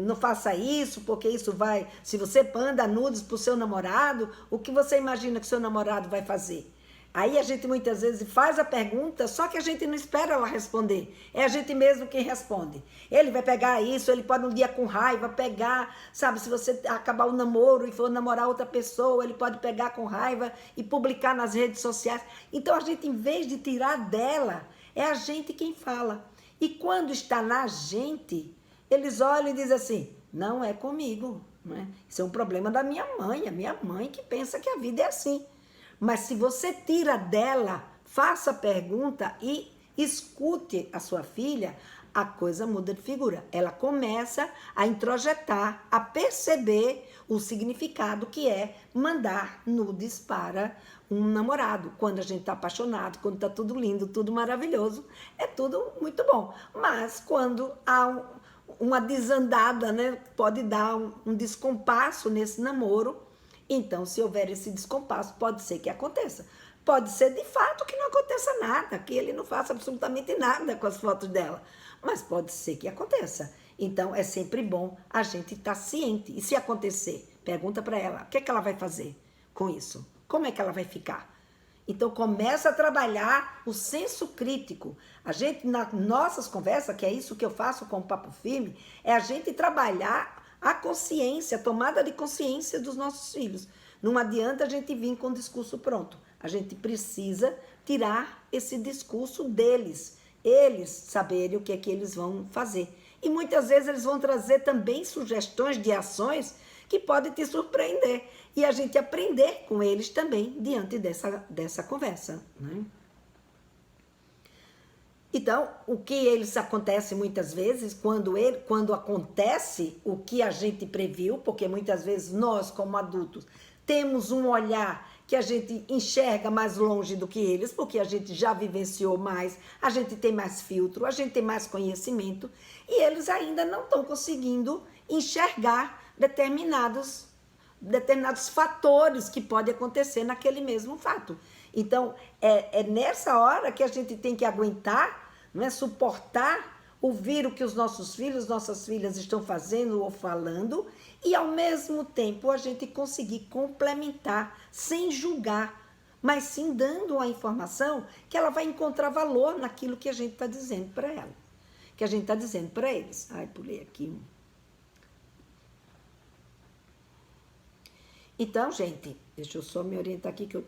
não faça isso, porque isso vai... Se você manda nudes para o seu namorado, o que você imagina que seu namorado vai fazer? Aí a gente muitas vezes faz a pergunta, só que a gente não espera ela responder. É a gente mesmo quem responde. Ele vai pegar isso, ele pode um dia com raiva pegar, sabe? Se você acabar o namoro e for namorar outra pessoa, ele pode pegar com raiva e publicar nas redes sociais. Então a gente, em vez de tirar dela, é a gente quem fala. E quando está na gente, eles olham e dizem assim, não é comigo, não é? Isso é um problema da minha mãe, a minha mãe que pensa que a vida é assim. Mas se você tira dela, faça a pergunta e escute a sua filha, a coisa muda de figura. Ela começa a introjetar, a perceber o significado que é mandar nudes para um namorado. Quando a gente está apaixonado, quando está tudo lindo, tudo maravilhoso, é tudo muito bom. Mas quando há uma desandada, né, pode dar um descompasso nesse namoro. Então, se houver esse descompasso, pode ser que aconteça. Pode ser, de fato, que não aconteça nada, que ele não faça absolutamente nada com as fotos dela. Mas pode ser que aconteça. Então, é sempre bom a gente estar ciente. E se acontecer, pergunta para ela, o que é que ela vai fazer com isso? Como é que ela vai ficar? Então, começa a trabalhar o senso crítico. A gente, nas nossas conversas, que é isso que eu faço com o Papo Firme, é a gente trabalhar a consciência, a tomada de consciência dos nossos filhos. Não adianta a gente vir com o discurso pronto. A gente precisa tirar esse discurso deles. Eles saberem o que é que eles vão fazer. E muitas vezes eles vão trazer também sugestões de ações que podem te surpreender. E a gente aprender com eles também diante dessa conversa, né? Então, o que eles acontece muitas vezes, quando acontece o que a gente previu, porque muitas vezes nós, como adultos, temos um olhar que a gente enxerga mais longe do que eles, porque a gente já vivenciou mais, a gente tem mais filtro, a gente tem mais conhecimento, e eles ainda não estão conseguindo enxergar determinados fatores que podem acontecer naquele mesmo fato. Então, é nessa hora que a gente tem que aguentar, não é, suportar, ouvir o que os nossos filhos, nossas filhas estão fazendo ou falando, e ao mesmo tempo a gente conseguir complementar, sem julgar, mas sim dando a informação que ela vai encontrar valor naquilo que a gente está dizendo para ela, que a gente está dizendo para eles. Ai, pulei aqui. Então, gente, deixa eu só me orientar aqui que eu...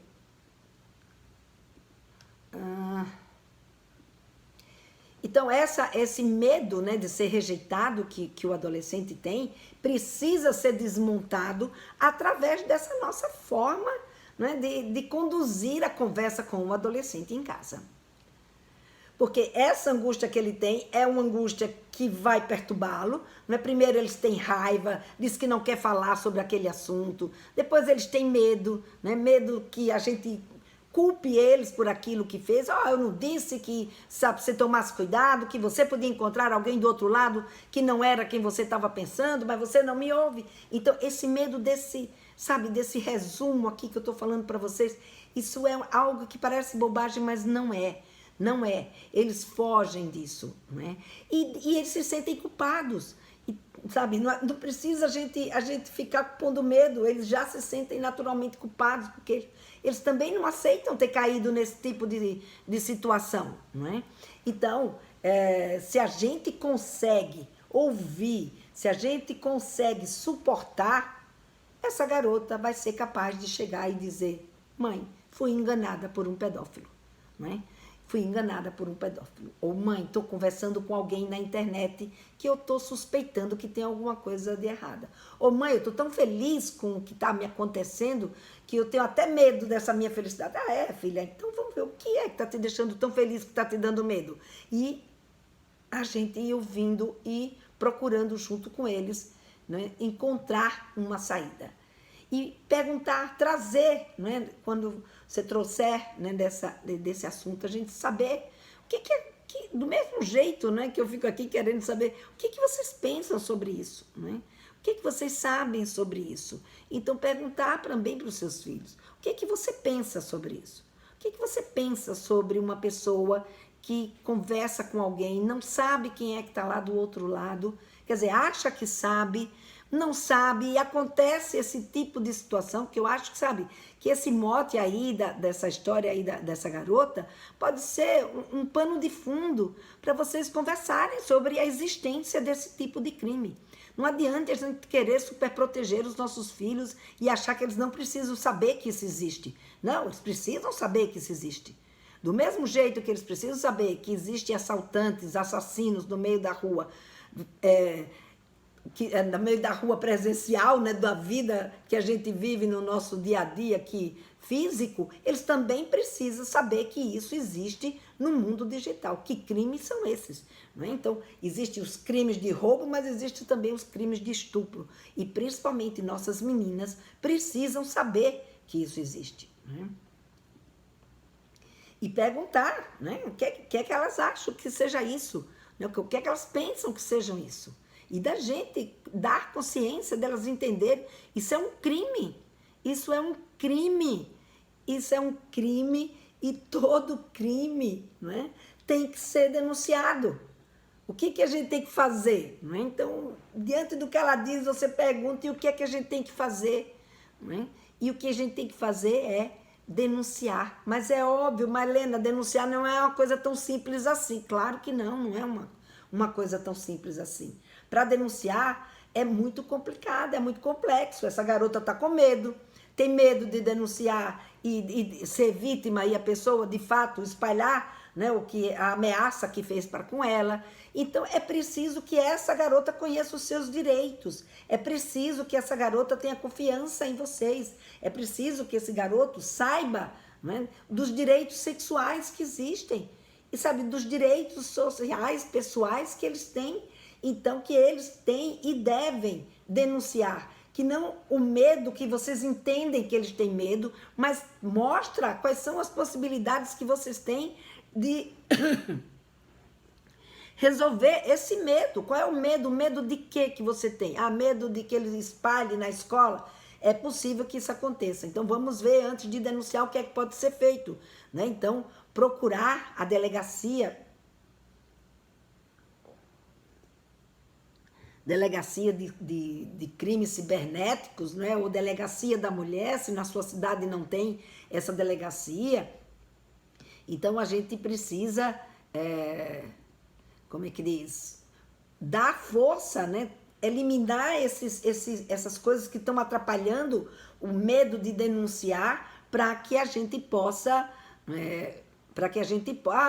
Então, esse medo, né, de ser rejeitado que o adolescente tem, precisa ser desmontado através dessa nossa forma, né, de conduzir a conversa com o adolescente em casa. Porque essa angústia que ele tem é uma angústia que vai perturbá-lo. Né? Primeiro eles têm raiva, diz que não quer falar sobre aquele assunto. Depois eles têm medo, né? Medo que a gente culpe eles por aquilo que fez. Eu não disse que, sabe, você tomasse cuidado, que você podia encontrar alguém do outro lado que não era quem você estava pensando, mas você não me ouve. Então, esse medo desse, sabe, desse resumo aqui que eu estou falando para vocês, isso é algo que parece bobagem, mas não é. Não é. Eles fogem disso, né? E eles se sentem culpados. E, sabe, não precisa a gente ficar pondo medo. Eles já se sentem naturalmente culpados, porque eles também não aceitam ter caído nesse tipo de situação, não é? Então, se a gente consegue ouvir, se a gente consegue suportar, essa garota vai ser capaz de chegar e dizer: mãe, fui enganada por um pedófilo, não é? Fui enganada por um pedófilo. Ou mãe, estou conversando com alguém na internet que eu estou suspeitando que tem alguma coisa de errada. Ou mãe, eu estou tão feliz com o que está me acontecendo que eu tenho até medo dessa minha felicidade. Filha, então vamos ver o que é que está te deixando tão feliz, que está te dando medo. E a gente ir ouvindo e procurando junto com eles, né, encontrar uma saída. E perguntar, trazer, né, quando você trouxer, né, desse assunto, a gente saber o que do mesmo jeito, né, que eu fico aqui querendo saber o que vocês pensam sobre isso, né? O que vocês sabem sobre isso? Então, perguntar também para os seus filhos, o que você pensa sobre isso? O que você pensa sobre uma pessoa que conversa com alguém, não sabe quem é que está lá do outro lado, quer dizer, acha que sabe, não sabe, e acontece esse tipo de situação, que eu acho que, sabe, que esse mote aí, dessa história aí dessa garota, pode ser um pano de fundo para vocês conversarem sobre a existência desse tipo de crime. Não adianta a gente querer superproteger os nossos filhos e achar que eles não precisam saber que isso existe. Não, eles precisam saber que isso existe. Do mesmo jeito que eles precisam saber que existem assaltantes, assassinos no meio da rua, no meio da rua presencial, né, da vida que a gente vive no nosso dia a dia aqui físico, eles também precisam saber que isso existe no mundo digital. Que crimes são esses? Não é? Então, existem os crimes de roubo, mas existem também os crimes de estupro. E principalmente nossas meninas precisam saber que isso existe. Não é? E perguntar, né, o que é que elas acham que seja isso, né, o que é que elas pensam que sejam isso. E da gente dar consciência delas entenderem, isso é um crime, isso é um crime, isso é um crime e todo crime, não é, tem que ser denunciado. O que a gente tem que fazer? Não é? Então, diante do que ela diz, você pergunta, e o que é que a gente tem que fazer? Não é? E o que a gente tem que fazer é denunciar. Mas é óbvio, Marlena, denunciar não é uma coisa tão simples assim. Claro que não é uma coisa tão simples assim. Para denunciar é muito complicado, é muito complexo. Essa garota está com medo, tem medo de denunciar e ser vítima e a pessoa, de fato, espalhar, né, a ameaça que fez para com ela. Então, é preciso que essa garota conheça os seus direitos. É preciso que essa garota tenha confiança em vocês. É preciso que esse garoto saiba, né, dos direitos sexuais que existem. E sabe, dos direitos sociais, pessoais que eles têm. Então, que eles têm e devem denunciar. Que não o medo, que vocês entendem que eles têm medo, mas mostra quais são as possibilidades que vocês têm de resolver esse medo. Qual é o medo? O medo de quê que você tem? Medo de que eles espalhem na escola? É possível que isso aconteça. Então, vamos ver, antes de denunciar, o que é que pode ser feito, né? Então, procurar a delegacia de crimes cibernéticos, né? Ou delegacia da mulher, se na sua cidade não tem essa delegacia. Então, a gente precisa, como é que diz? Dar força, né? Eliminar essas coisas que estão atrapalhando o medo de denunciar, para que a gente possa...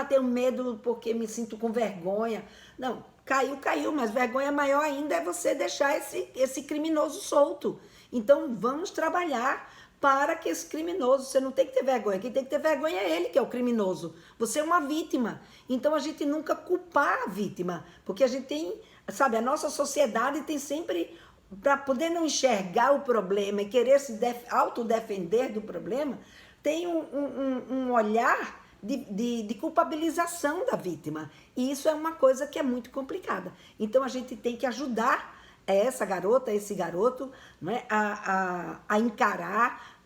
tenho medo porque me sinto com vergonha. Não, caiu, mas vergonha maior ainda é você deixar esse criminoso solto. Então, vamos trabalhar para que esse criminoso, você não tem que ter vergonha, quem tem que ter vergonha é ele que é o criminoso, você é uma vítima. Então a gente nunca culpar a vítima, porque a gente tem, sabe, a nossa sociedade tem sempre, para poder não enxergar o problema e querer se autodefender do problema, tem um olhar de culpabilização da vítima. E isso é uma coisa que é muito complicada. Então a gente tem que ajudar essa garota, esse garoto, né, a encarar,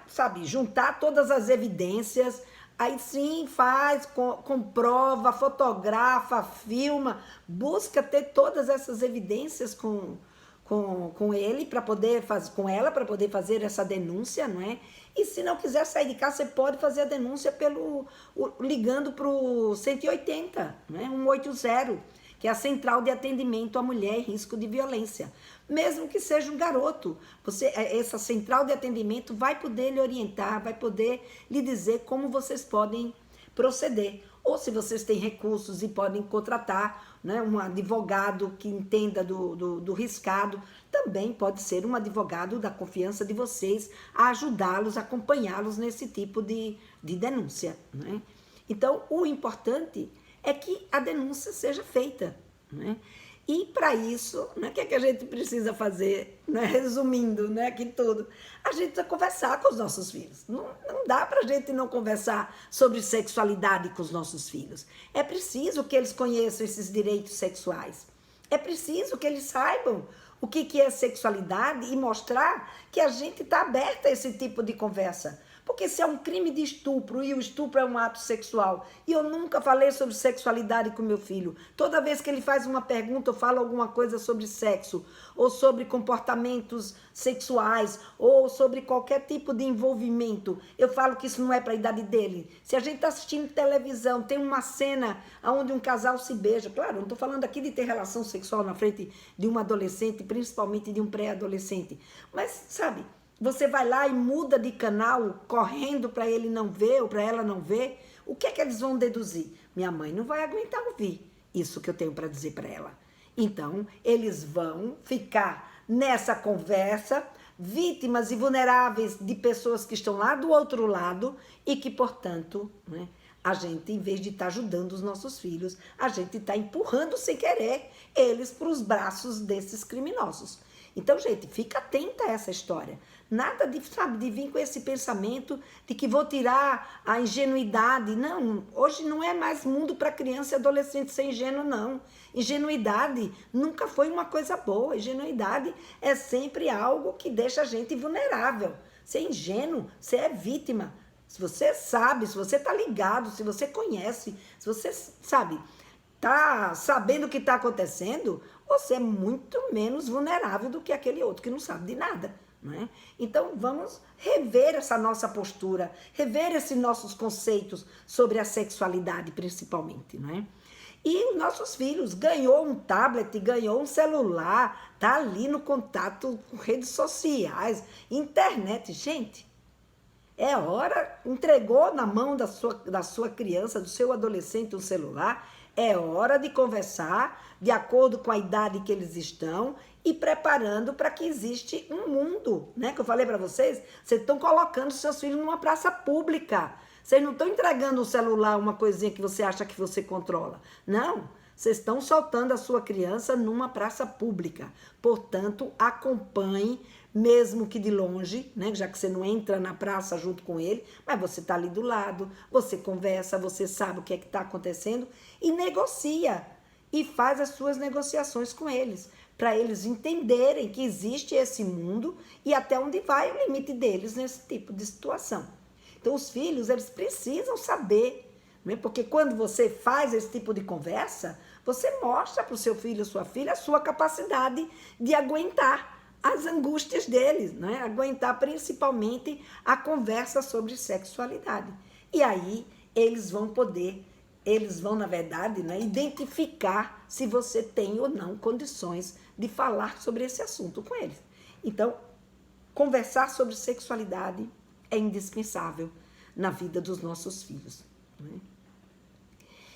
sabe, juntar todas as evidências. Aí sim faz, comprova, fotografa, filma, busca ter todas essas evidências com ele para poder fazer, com ela para poder fazer essa denúncia, não é? E se não quiser sair de casa, você pode fazer a denúncia ligando para o 180, né? 180, que é a central de atendimento à mulher em risco de violência. Mesmo que seja um garoto, essa central de atendimento vai poder lhe orientar, vai poder lhe dizer como vocês podem proceder. Ou se vocês têm recursos e podem contratar, né, um advogado que entenda do riscado, também pode ser um advogado da confiança de vocês a ajudá-los, acompanhá-los nesse tipo de denúncia, né? Então, o importante é que a denúncia seja feita, né? E para isso, né, o que é que a gente precisa fazer, né? Resumindo, né, aqui tudo, a gente precisa conversar com os nossos filhos. Não dá para a gente não conversar sobre sexualidade com os nossos filhos. É preciso que eles conheçam esses direitos sexuais. É preciso que eles saibam o que é sexualidade e mostrar que a gente está aberta a esse tipo de conversa. Porque se é um crime de estupro e o estupro é um ato sexual, e eu nunca falei sobre sexualidade com meu filho, toda vez que ele faz uma pergunta, eu falo alguma coisa sobre sexo, ou sobre comportamentos sexuais, ou sobre qualquer tipo de envolvimento, eu falo que isso não é para a idade dele. Se a gente está assistindo televisão, tem uma cena onde um casal se beija, claro, não estou falando aqui de ter relação sexual na frente de um adolescente, principalmente de um pré-adolescente, mas, sabe, você vai lá e muda de canal correndo para ele não ver ou para ela não ver, o que é que eles vão deduzir? Minha mãe não vai aguentar ouvir isso que eu tenho para dizer para ela. Então, eles vão ficar nessa conversa, vítimas e vulneráveis de pessoas que estão lá do outro lado e que, portanto, né, a gente, em vez de estar ajudando os nossos filhos, a gente está empurrando sem querer eles para os braços desses criminosos. Então, gente, fica atenta a essa história. Nada de, sabe, de vir com esse pensamento de que vou tirar a ingenuidade. Não, hoje não é mais mundo para criança e adolescente ser ingênuo, não. Ingenuidade nunca foi uma coisa boa. Ingenuidade é sempre algo que deixa a gente vulnerável. Ser ingênuo, você é vítima. Se você sabe, se você está ligado, se você conhece, se você, sabe, está sabendo o que está acontecendo, você é muito menos vulnerável do que aquele outro que não sabe de nada. Não é? Então vamos rever essa nossa postura, rever esses nossos conceitos sobre a sexualidade principalmente, não é? E os nossos filhos ganhou um tablet, ganhou um celular, tá ali no contato com redes sociais, internet, gente. É hora, entregou na mão da sua criança, do seu adolescente um celular, é hora de conversar de acordo com a idade que eles estão e preparando para que existe um mundo, né? Que eu falei para vocês, vocês estão colocando seus filhos numa praça pública. Vocês não estão entregando um celular, uma coisinha que você acha que você controla. Não, vocês estão soltando a sua criança numa praça pública. Portanto, acompanhe, mesmo que de longe, né? Já que você não entra na praça junto com ele, mas você está ali do lado, você conversa, você sabe o que é que está acontecendo e negocia. E faz as suas negociações com eles, para eles entenderem que existe esse mundo e até onde vai o limite deles nesse tipo de situação. Então, os filhos, eles precisam saber, né? Porque quando você faz esse tipo de conversa, você mostra para o seu filho, sua filha, a sua capacidade de aguentar as angústias deles, né? Aguentar principalmente a conversa sobre sexualidade. E aí, eles vão, na verdade, né, identificar se você tem ou não condições de falar sobre esse assunto com eles. Então, conversar sobre sexualidade é indispensável na vida dos nossos filhos, né?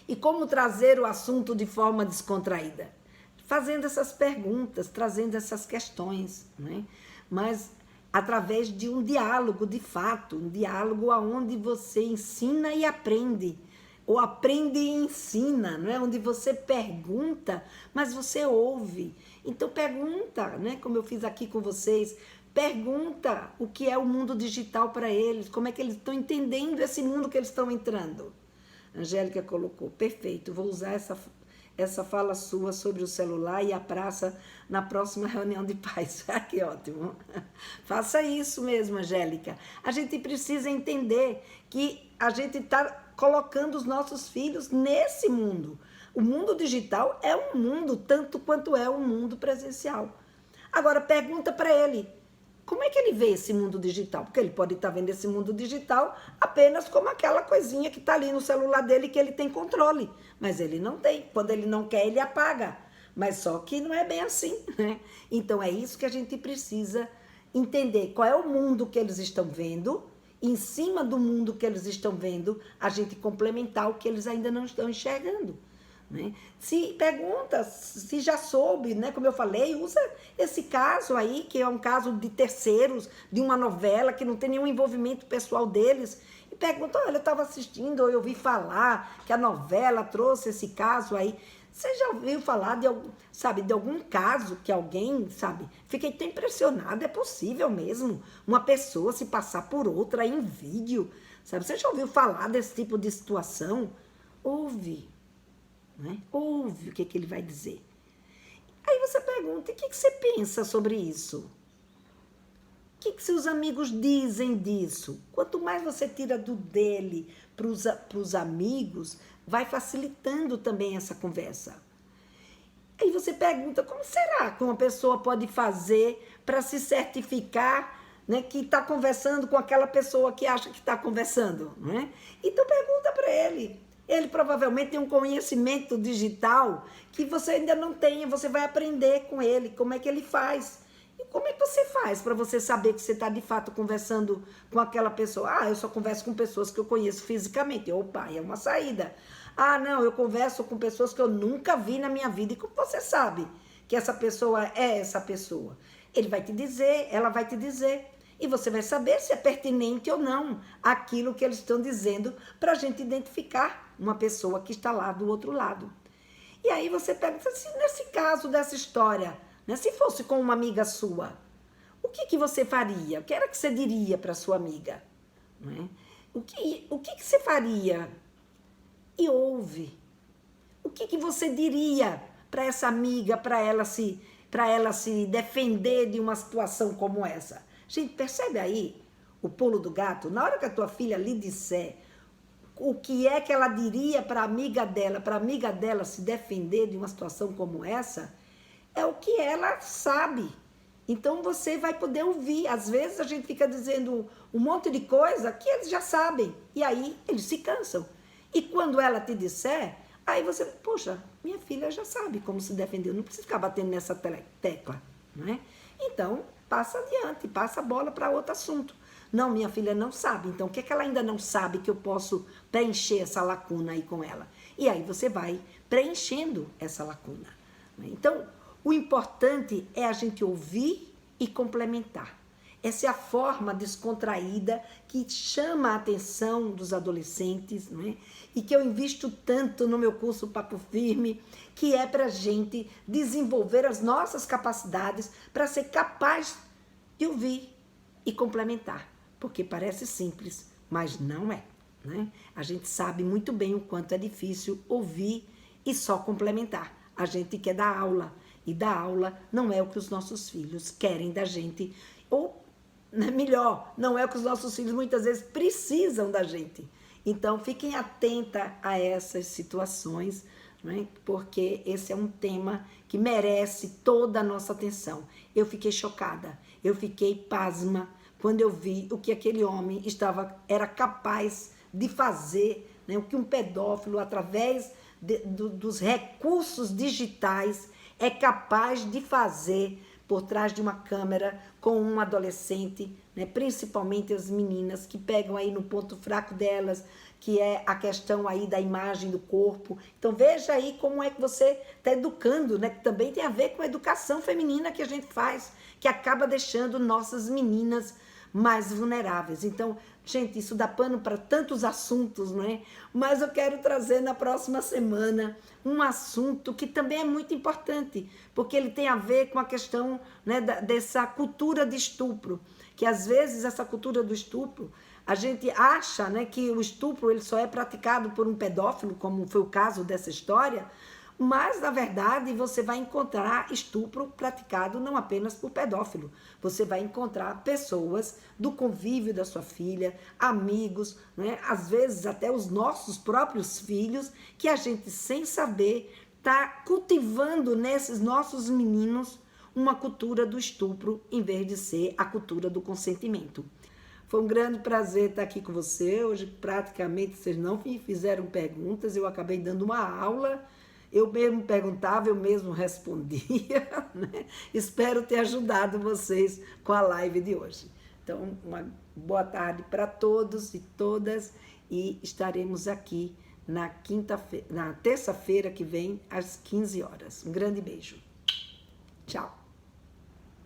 E como trazer o assunto de forma descontraída? Fazendo essas perguntas, trazendo essas questões, né? Mas através de um diálogo de fato, um diálogo onde você ensina e aprende, ou aprende e ensina, não é? Onde você pergunta, mas você ouve. Então pergunta, né? Como eu fiz aqui com vocês, pergunta o que é o mundo digital para eles, como é que eles estão entendendo esse mundo que eles estão entrando. A Angélica colocou, perfeito, vou usar essa fala sua sobre o celular e a praça na próxima reunião de paz. Ah, que ótimo. Faça isso mesmo, Angélica. A gente precisa entender que a gente está colocando os nossos filhos nesse mundo. O mundo digital é um mundo tanto quanto é um mundo presencial. Agora, pergunta para ele, como é que ele vê esse mundo digital? Porque ele pode estar vendo esse mundo digital apenas como aquela coisinha que está ali no celular dele que ele tem controle. Mas ele não tem. Quando ele não quer, ele apaga. Mas só que não é bem assim, né? Então é isso que a gente precisa entender. Qual é o mundo que eles estão vendo? Em cima do mundo que eles estão vendo, a gente complementar o que eles ainda não estão enxergando. Né? Se pergunta, se já soube, né? Como eu falei, usa esse caso aí, que é um caso de terceiros, de uma novela, que não tem nenhum envolvimento pessoal deles, e pergunta, olha, eu estava assistindo, ou eu ouvi falar que a novela trouxe esse caso aí. Você já ouviu falar de algum, sabe, de algum caso que alguém, sabe, fiquei tão impressionada, é possível mesmo uma pessoa se passar por outra em vídeo, sabe? Você já ouviu falar desse tipo de situação? Ouve. Né? Ouve o que ele vai dizer. Aí você pergunta, e o que você pensa sobre isso? O que seus amigos dizem disso? Quanto mais você tira do dele para os amigos, vai facilitando também essa conversa. Aí você pergunta, como será que uma pessoa pode fazer para se certificar, né, que está conversando com aquela pessoa que acha que está conversando? Né? Então pergunta para ele. Ele provavelmente tem um conhecimento digital que você ainda não tem, você vai aprender com ele, como é que ele faz. E como é que você faz para você saber que você está de fato conversando com aquela pessoa? Ah, eu só converso com pessoas que eu conheço fisicamente. Opa, é uma saída. Ah, não, eu converso com pessoas que eu nunca vi na minha vida. E como você sabe que essa pessoa é essa pessoa? Ele vai te dizer, ela vai te dizer. E você vai saber se é pertinente ou não aquilo que eles estão dizendo para a gente identificar uma pessoa que está lá do outro lado. E aí você pergunta assim, nesse caso dessa história, né, se fosse com uma amiga sua, o que você faria? O que era que você diria para sua amiga? Né? O que você faria? E ouve. O que você diria para essa amiga, para ela se defender de uma situação como essa? Gente, percebe aí o pulo do gato? Na hora que a tua filha lhe disser o que é que ela diria para a amiga dela se defender de uma situação como essa, é o que ela sabe. Então você vai poder ouvir. Às vezes a gente fica dizendo um monte de coisa que eles já sabem. E aí eles se cansam. E quando ela te disser, aí você, poxa, minha filha já sabe como se defender. Não precisa ficar batendo nessa tecla, não é? Então, passa adiante, passa a bola para outro assunto. Não, minha filha não sabe. Então, o que é que ela ainda não sabe que eu posso preencher essa lacuna aí com ela? E aí você vai preenchendo essa lacuna. Então, o importante é a gente ouvir e complementar. Essa é a forma descontraída que chama a atenção dos adolescentes, não é? E que eu invisto tanto no meu curso Papo Firme, que é para a gente desenvolver as nossas capacidades para ser capaz de ouvir e complementar. Porque parece simples, mas não é, né? A gente sabe muito bem o quanto é difícil ouvir e só complementar. A gente quer dar aula, e dar aula não é o que os nossos filhos querem da gente, ou melhor, não é o que os nossos filhos muitas vezes precisam da gente. Então, fiquem atentas a essas situações, né? Porque esse é um tema que merece toda a nossa atenção. Eu fiquei chocada, eu fiquei pasma quando eu vi o que aquele homem era capaz de fazer, né? O que um pedófilo, através dos recursos digitais, é capaz de fazer por trás de uma câmera com um adolescente, né? Principalmente as meninas que pegam aí no ponto fraco delas, que é a questão aí da imagem do corpo. Então veja aí como é que você está educando, né? Que também tem a ver com a educação feminina que a gente faz, que acaba deixando nossas meninas mais vulneráveis. Então, gente, isso dá pano para tantos assuntos, não é? Mas eu quero trazer na próxima semana um assunto que também é muito importante, porque ele tem a ver com a questão, né, dessa cultura de estupro, que às vezes essa cultura do estupro, a gente acha, né, que o estupro ele só é praticado por um pedófilo, como foi o caso dessa história, mas, na verdade, você vai encontrar estupro praticado não apenas por pedófilo. Você vai encontrar pessoas do convívio da sua filha, amigos, né? Às vezes até os nossos próprios filhos, que a gente, sem saber, está cultivando nesses nossos meninos uma cultura do estupro, em vez de ser a cultura do consentimento. Foi um grande prazer estar aqui com você. Hoje, praticamente, vocês não me fizeram perguntas, eu acabei dando uma aula. Eu mesmo perguntava, eu mesmo respondia, né? Espero ter ajudado vocês com a live de hoje. Então, uma boa tarde para todos e todas e estaremos aqui na terça-feira que vem, às 15 horas. Um grande beijo. Tchau.